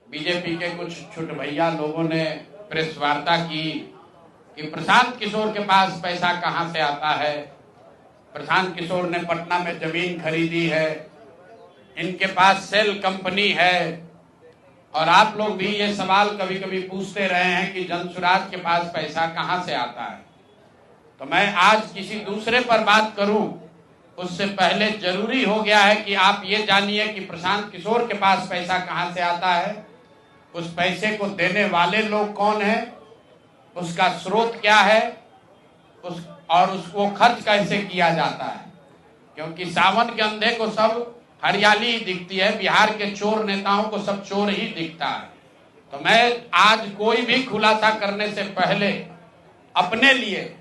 BJP के कुछ छुट भैया लोगों ने प्रेस वार्ता की कि प्रशांत किशोर के पास पैसा कहां से आता है। प्रशांत किशोर ने पटना में जमीन खरीदी है, इनके पास सेल कंपनी है। और आप लोग भी ये सवाल कभी कभी पूछते रहे हैं कि जनसुराज के पास पैसा कहां से आता है। तो मैं आज किसी दूसरे पर बात करूं उससे पहले जरूरी हो गया है कि आप ये जानिए कि प्रशांत किशोर के पास पैसा कहां से आता है, उस पैसे को देने वाले लोग कौन है, उसका स्रोत क्या है, और उसको खर्च कैसे किया जाता है। क्योंकि सावन के अंधे को सब हरियाली ही दिखती है, बिहार के चोर नेताओं को सब चोर ही दिखता है। तो मैं आज कोई भी खुलासा करने से पहले अपने लिए,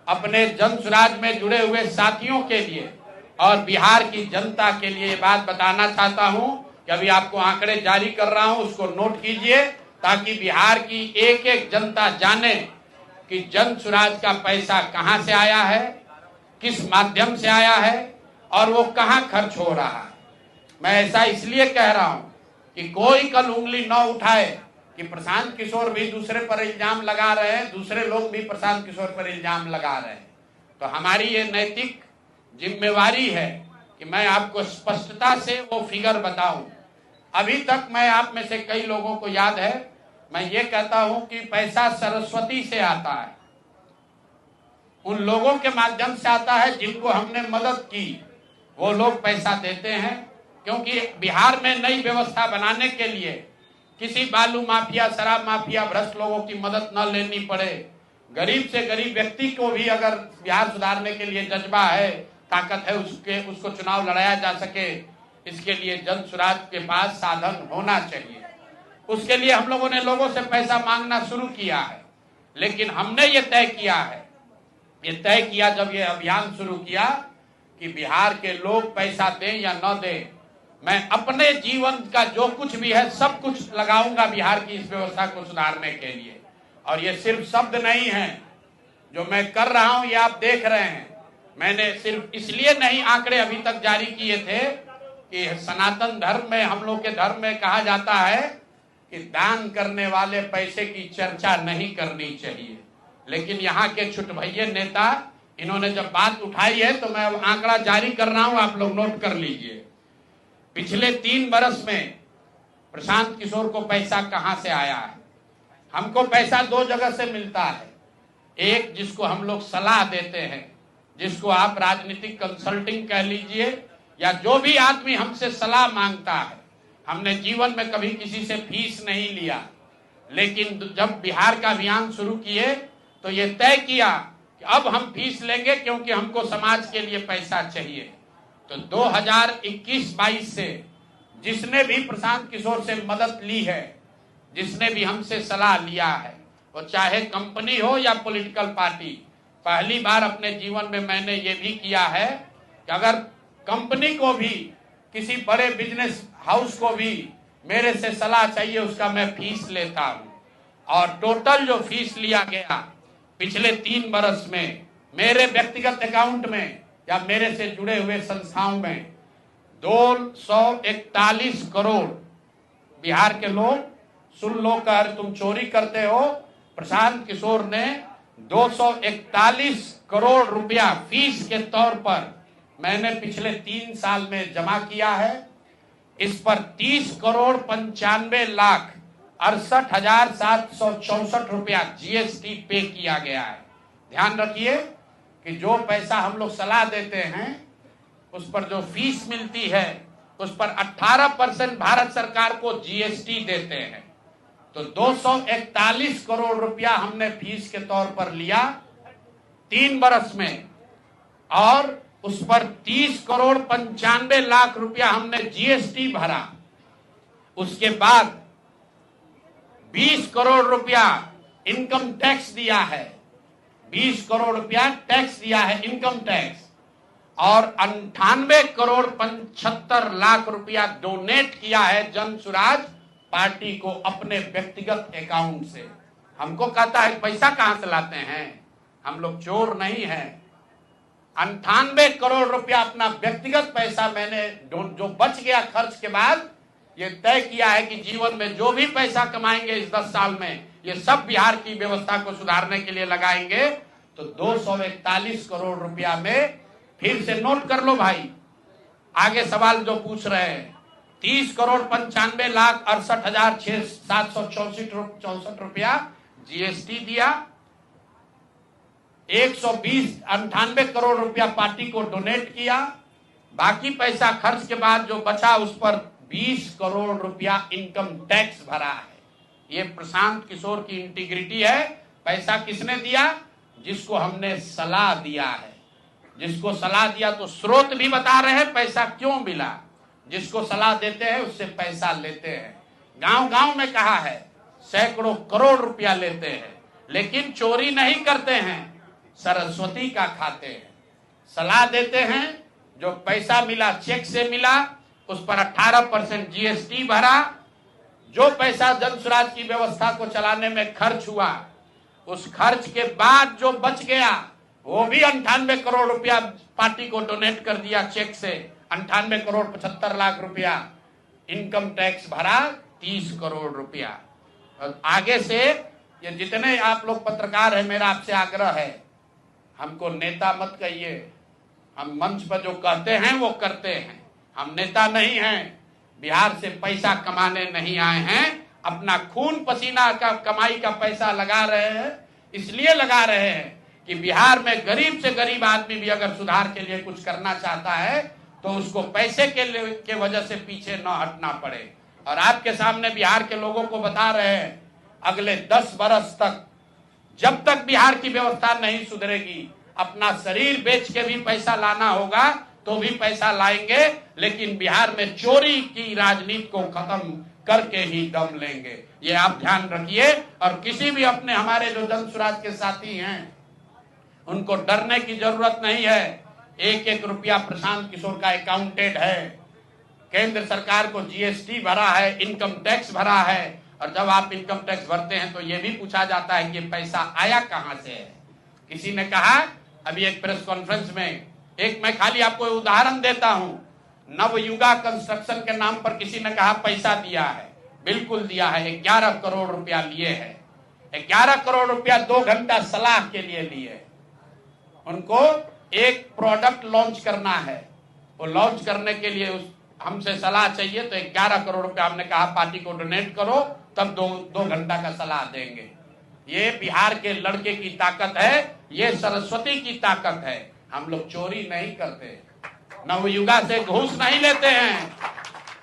अपने जनसुराज में जुड़े हुए साथियों के लिए और बिहार की जनता के लिए ये बात बताना चाहता हूं कि अभी आपको आंकड़े जारी कर रहा हूं, उसको नोट कीजिए ताकि बिहार की एक एक जनता जाने कि जनसुराज का पैसा कहां से आया है, किस माध्यम से आया है और वो कहां खर्च हो रहा है। मैं ऐसा इसलिए कह रहा हूं कि कोई कल उंगली न उठाए कि प्रशांत किशोर भी दूसरे पर इल्जाम लगा रहे हैं, दूसरे लोग भी प्रशांत किशोर पर इल्जाम लगा रहे हैं। तो हमारी ये नैतिक जिम्मेवारी है कि मैं आपको स्पष्टता से वो फिगर बताऊं। अभी तक मैं आप में से कई लोगों को याद है, मैं ये कहता हूं कि पैसा सरस्वती से आता है, उन लोगों के माध्यम से आता है जिनको हमने मदद की, वो लोग पैसा देते हैं। क्योंकि बिहार में नई व्यवस्था बनाने के लिए किसी बालू माफिया, शराब माफिया, भ्रष्ट लोगों की मदद न लेनी पड़े, गरीब से गरीब व्यक्ति को भी अगर बिहार सुधारने के लिए जज्बा है, ताकत है, उसको चुनाव लड़ाया जा सके, इसके लिए जनसुराज के पास साधन होना चाहिए। उसके लिए हम लोगों ने लोगों से पैसा मांगना शुरू किया है, लेकिन हमने ये तय किया जब ये अभियान शुरू किया कि बिहार के लोग पैसा दें या न दें, मैं अपने जीवन का जो कुछ भी है सब कुछ लगाऊंगा बिहार की इस व्यवस्था को सुधारने के लिए। और ये सिर्फ शब्द नहीं है जो मैं कर रहा हूं, ये आप देख रहे हैं। मैंने सिर्फ इसलिए नहीं आंकड़े अभी तक जारी किए थे कि सनातन धर्म में, हम लोग के धर्म में कहा जाता है कि दान करने वाले पैसे की चर्चा नहीं करनी चाहिए। लेकिन यहाँ के छुटभैये नेता, इन्होंने जब बात उठाई है तो मैं आंकड़ा जारी कर रहा हूं, आप लोग नोट कर लीजिए। पिछले 3 बरस में प्रशांत किशोर को पैसा कहां से आया है। हमको पैसा 2 जगह से मिलता है। एक, जिसको हम लोग सलाह देते हैं, जिसको आप राजनीतिक कंसल्टिंग कह लीजिए, या जो भी आदमी हमसे सलाह मांगता है। हमने जीवन में कभी किसी से फीस नहीं लिया, लेकिन जब बिहार का अभियान शुरू किए तो ये तय किया कि अब हम फीस लेंगे, क्योंकि हमको समाज के लिए पैसा चाहिए। तो 2021-22 से जिसने भी प्रशांत किशोर से मदद ली है, जिसने भी हमसे सलाह लिया है, वो चाहे कंपनी हो या पॉलिटिकल पार्टी, पहली बार अपने जीवन में मैंने ये भी किया है कि अगर कंपनी को भी, किसी बड़े बिजनेस हाउस को भी मेरे से सलाह चाहिए, उसका मैं फीस लेता हूं। और टोटल जो फीस लिया गया पिछले 3 बरस में मेरे व्यक्तिगत अकाउंट में या मेरे से जुड़े हुए संस्थाओं में 241 करोड़। बिहार के लोग सुन लो, कर तुम चोरी करते हो, प्रशांत किशोर ने 241 करोड़ रुपया फीस के तौर पर मैंने पिछले 3 साल में जमा किया है। इस पर 30 करोड़ 95 लाख 68,764 रुपया जीएसटी पे किया गया है। ध्यान रखिए कि जो पैसा हम लोग सलाह देते हैं, उस पर जो फीस मिलती है, उस पर 18% भारत सरकार को जीएसटी देते हैं। तो 241 करोड़ रुपया हमने फीस के तौर पर लिया 3 बरस में, और उस पर 30 करोड़ 95 लाख रुपया हमने जीएसटी भरा। उसके बाद 20 करोड़ रुपया इनकम टैक्स दिया है, 20 करोड़ रुपया टैक्स दिया है, इनकम टैक्स, और 98 करोड़ 75 लाख रुपया डोनेट किया है जनसुराज पार्टी को अपने व्यक्तिगत अकाउंट से। हमको कहता है पैसा कहां से लाते हैं, हम लोग चोर नहीं हैं। 98 करोड़ रुपया अपना व्यक्तिगत पैसा मैंने, जो बच गया खर्च के बाद, ये तय किया है कि जीवन में जो भी पैसा कमाएंगे इस 10 साल में, ये सब बिहार की व्यवस्था को सुधारने के लिए लगाएंगे। तो 241 करोड़ रुपया में फिर से नोट कर लो भाई, आगे सवाल जो पूछ रहे हैं, 30,95,68,764 रुपया जीएसटी दिया, 198 करोड़ रुपया पार्टी को डोनेट किया, बाकी पैसा खर्च के बाद जो बचा उस पर 20 करोड़ रुपया इनकम टैक्स भरा है। ये प्रशांत किशोर की इंटीग्रिटी है। पैसा किसने दिया? जिसको हमने सलाह दिया है। जिसको सलाह दिया तो स्रोत भी बता रहे हैं पैसा क्यों मिला। जिसको सलाह देते हैं उससे पैसा लेते हैं। गांव गांव में कहा है, सैकड़ों करोड़ रुपया लेते हैं, लेकिन चोरी नहीं करते हैं, सरस्वती का खाते हैं। सलाह देते हैं, जो पैसा मिला चेक से मिला, उस पर 18% जीएसटी भरा, जो पैसा जन स्वराज की व्यवस्था को चलाने में खर्च हुआ, उस खर्च के बाद जो बच गया वो भी 98 करोड़ रुपया पार्टी को डोनेट कर दिया चेक से। 98 करोड़ 75 लाख रुपया इनकम टैक्स भरा, 30 करोड़ रुपया। और आगे से ये जितने आप लोग पत्रकार हैं, मेरा आपसे आग्रह है, हमको नेता मत कहिए। हम मंच पर जो कहते हैं वो करते हैं। हम नेता नहीं हैं, बिहार से पैसा कमाने नहीं आए हैं। अपना खून पसीना का कमाई का पैसा लगा रहे हैं। इसलिए लगा रहे हैं कि बिहार में गरीब से गरीब आदमी भी अगर सुधार के लिए कुछ करना चाहता है तो उसको पैसे के वजह से पीछे न हटना पड़े। और आपके सामने बिहार के लोगों को बता रहे हैं, अगले 10 बरस तक जब तक बिहार की व्यवस्था नहीं सुधरेगी, अपना शरीर बेच के भी पैसा लाना होगा तो भी पैसा लाएंगे, लेकिन बिहार में चोरी की राजनीति को खत्म करके ही दम लेंगे। ये आप ध्यान रखिए। और किसी भी अपने हमारे जो जन स्वराज के साथी हैं, उनको डरने की जरूरत नहीं है। एक एक रुपया प्रशांत किशोर का अकाउंटेड है। केंद्र सरकार को जीएसटी भरा है, इनकम टैक्स भरा है। और जब आप इनकम टैक्स भरते हैं तो ये भी पूछा जाता है कि पैसा आया कहां से है। किसी ने कहा अभी एक प्रेस कॉन्फ्रेंस में, एक मैं खाली आपको उदाहरण देता हूं, नवयुगा कंस्ट्रक्शन के नाम पर किसी ने कहा पैसा दिया है। बिल्कुल दिया है, 11 करोड़ रुपया लिए है। 11 करोड़ रुपया 2 घंटा सलाह के लिए लिए। उनको एक प्रोडक्ट लॉन्च करना है, वो लॉन्च करने के लिए हमसे सलाह चाहिए, तो 11 करोड़ रुपया हमने कहा पार्टी को डोनेट करो, तब 2 घंटा का सलाह देंगे। ये बिहार के लड़के की ताकत है, ये सरस्वती की ताकत है। हम लोग चोरी नहीं करते, नवयुगा से घूस नहीं लेते हैं,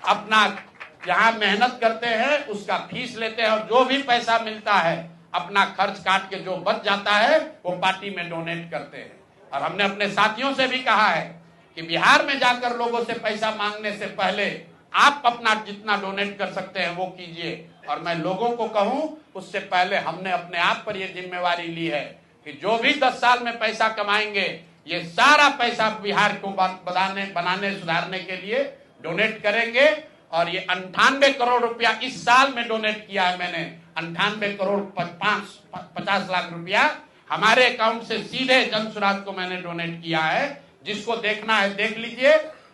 अपना जहां मेहनत करते हैं उसका फीस लेते हैं, और जो भी पैसा मिलता है अपना खर्च काट के जो बच जाता है वो पार्टी में डोनेट करते हैं। और हमने अपने साथियों से भी कहा है कि बिहार में जाकर लोगों से पैसा मांगने से पहले आप अपना जितना डोनेट कर सकते हैं वो कीजिए। और मैं लोगों को कहूं, उससे पहले हमने अपने आप पर यह जिम्मेवारी ली है कि जो भी 10 साल में पैसा कमाएंगे, ये सारा पैसा बिहार को बनाने सुधारने के लिए डोनेट करेंगे। और ये 98 करोड़ रुपया इस साल में डोनेट किया है मैंने। 98 करोड़ 50 लाख रुपया हमारे अकाउंट से सीधे जन स्वराज को मैंने डोनेट किया है। जिसको देखना है देख लीजिए।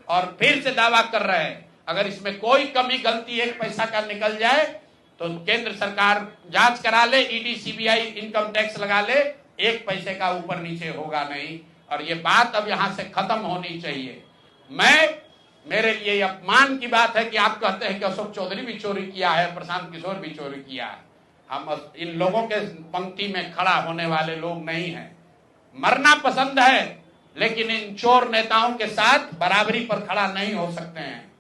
और फिर से दावा कर रहे हैं, अगर इसमें कोई कमी गलती एक पैसा का निकल जाए तो केंद्र सरकार जांच करा ले, ईडी सीबीआई इनकम टैक्स लगा ले, एक पैसे का ऊपर नीचे होगा नहीं। और ये बात अब यहां से खत्म होनी चाहिए। मेरे लिए अपमान की बात है कि आप कहते हैं कि अशोक चौधरी भी चोरी किया है, प्रशांत किशोर भी चोरी किया है। हम इन लोगों के पंक्ति में खड़ा होने वाले लोग नहीं हैं। मरना पसंद है, लेकिन इन चोर नेताओं के साथ बराबरी पर खड़ा नहीं हो सकते हैं।